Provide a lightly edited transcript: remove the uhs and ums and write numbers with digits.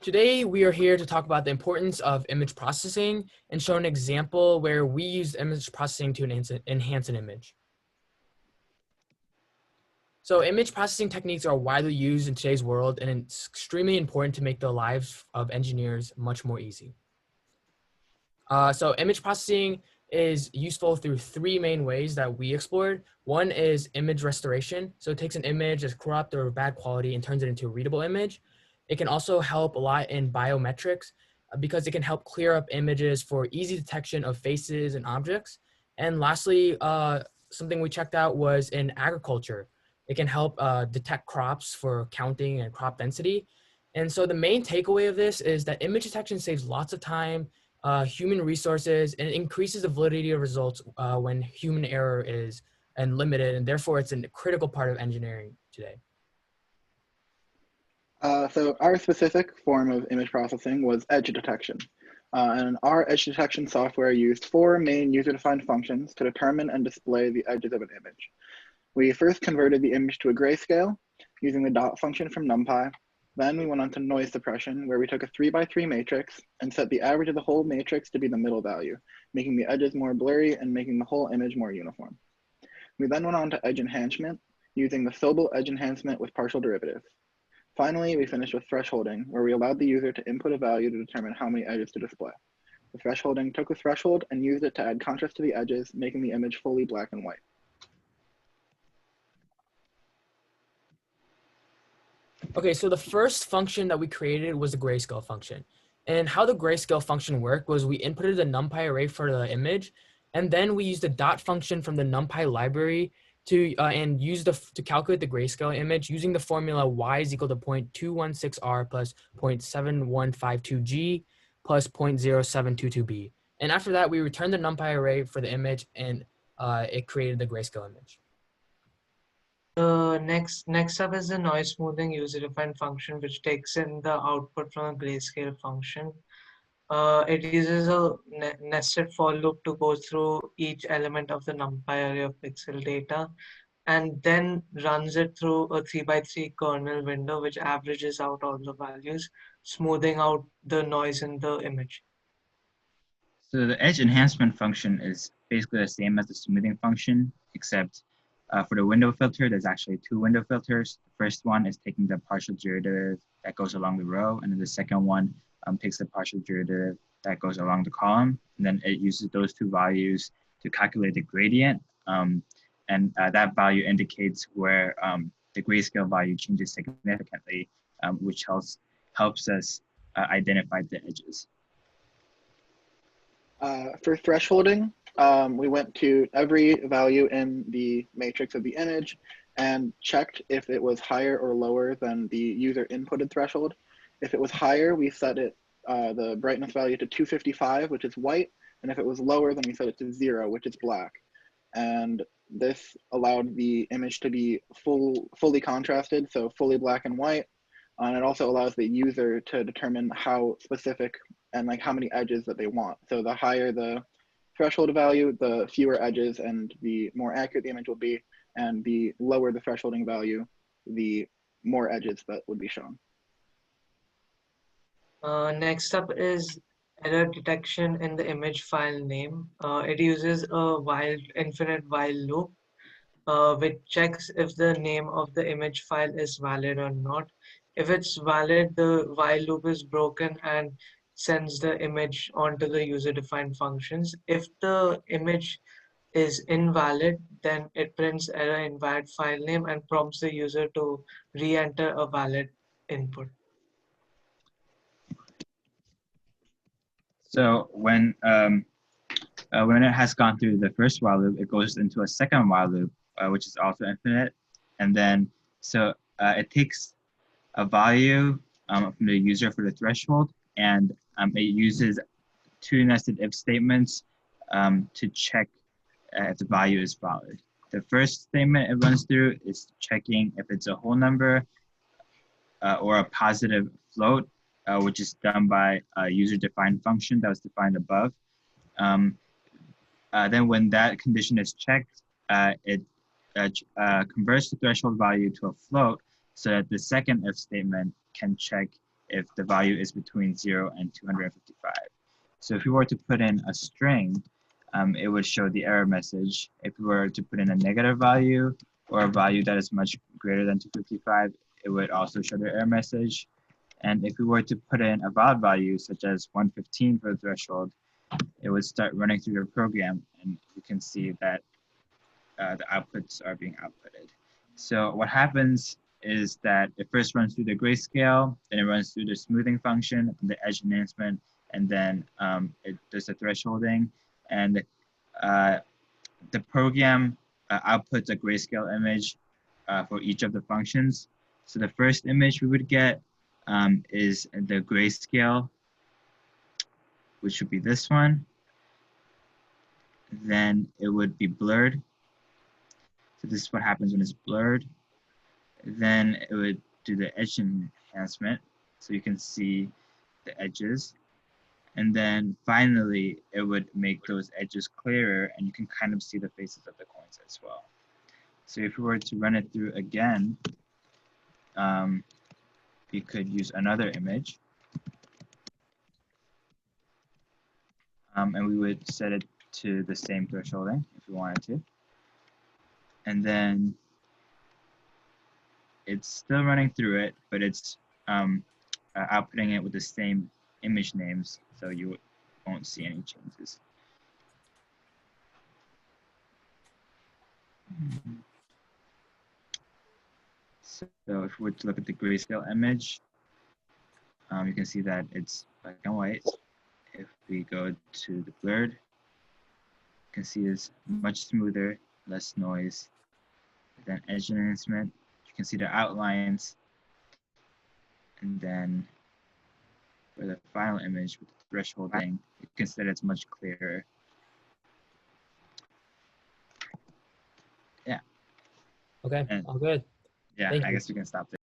Today, we are here to talk about the importance of image processing and show an example where we use image processing to enhance an image. So image processing techniques are widely used in today's world, and it's extremely important to make the lives of engineers much more easy. So image processing is useful through three main ways that we explored. One is image restoration. So it takes an image that's corrupt or bad quality and turns it into a readable image. It can also help a lot in biometrics because it can help clear up images for easy detection of faces and objects. And lastly, something we checked out was in agriculture. It can help detect crops for counting and crop density. And so the main takeaway of this is that image detection saves lots of time, human resources, and increases the validity of results when human error is limited, and therefore it's a critical part of engineering today. So our specific form of image processing was edge detection. And our edge detection software used four main user-defined functions to determine and display the edges of an image. We first converted the image to a grayscale using the dot function from NumPy. Then we went on to noise suppression, where we took a 3x3 matrix and set the average of the whole matrix to be the middle value, making the edges more blurry and making the whole image more uniform. We then went on to edge enhancement using the Sobel edge enhancement with partial derivatives. Finally, we finished with thresholding, where we allowed the user to input a value to determine how many edges to display. The thresholding took a threshold and used it to add contrast to the edges, making the image fully black and white. Okay, so the first function that we created was the grayscale function. And how the grayscale function worked was we inputted the NumPy array for the image, and then we used the dot function from the NumPy library to calculate the grayscale image using the formula y is equal to 0.216r plus 0.7152g plus 0.0722b. And after that, we returned the NumPy array for the image, and it created the grayscale image. Next up is the noise smoothing user-defined function, which takes in the output from a grayscale function. It uses a nested for loop to go through each element of the NumPy array of pixel data, and then runs it through a 3x3 kernel window, which averages out all the values, smoothing out the noise in the image. So the edge enhancement function is basically the same as the smoothing function, except for the window filter, there's actually two window filters. The first one is taking the partial derivative that goes along the row, and then the second one takes the partial derivative that goes along the column, and then it uses those two values to calculate the gradient, and that value indicates where the grayscale value changes significantly, which helps us identify the edges. For thresholding, we went to every value in the matrix of the image and checked if it was higher or lower than the user inputted threshold. If it was higher, we set it the brightness value to 255, which is white, and if it was lower, then we set it to 0, which is black. And this allowed the image to be fully contrasted, so fully black and white. And it also allows the user to determine how specific and like how many edges that they want. So the higher the threshold value, the fewer edges and the more accurate the image will be. And the lower the thresholding value, the more edges that would be shown. Next up is error detection in the image file name. It uses a infinite while loop, which checks if the name of the image file is valid or not. If it's valid, the while loop is broken and sends the image onto the user-defined functions. If the image is invalid, then it prints error invalid file name and prompts the user to re-enter a valid input. So when it has gone through the first while loop, it goes into a second while loop, which is also infinite, and then it takes a value from the user for the threshold, and it uses two nested if statements to check if the value is valid. The first statement it runs through is checking if it's a whole number or a positive float, which is done by a user-defined function that was defined above. Then when that condition is checked, it converts the threshold value to a float so that the second if statement can check if the value is between 0 and 255. So if we were to put in a string, it would show the error message. If we were to put in a negative value or a value that is much greater than 255, it would also show the error message. And if we were to put in a valid value, such as 115 for the threshold, it would start running through your program, and you can see that the outputs are being outputted. So what happens is that it first runs through the grayscale, then it runs through the smoothing function, the edge enhancement, and then it does the thresholding. And the program outputs a grayscale image for each of the functions. So the first image we would get is the grayscale, which would be this one. Then it would be blurred. So this is what happens when it's blurred. Then it would do the edge enhancement, so you can see the edges. And then finally, it would make those edges clearer, and you can kind of see the faces of the coins as well. So if we were to run it through again, we could use another image. And we would set it to the same thresholding if we wanted to. And then it's still running through it, but it's outputting it with the same image names, so you won't see any changes. So if we were to look at the grayscale image, you can see that it's black and white. If we go to the blurred, you can see it's much smoother, less noise. Then edge enhancement, you can see the outlines. And then for the final image with the thresholding, you can see that it's much clearer. Yeah. Okay, And all good. yeah, Thank I you. guess we can stop there.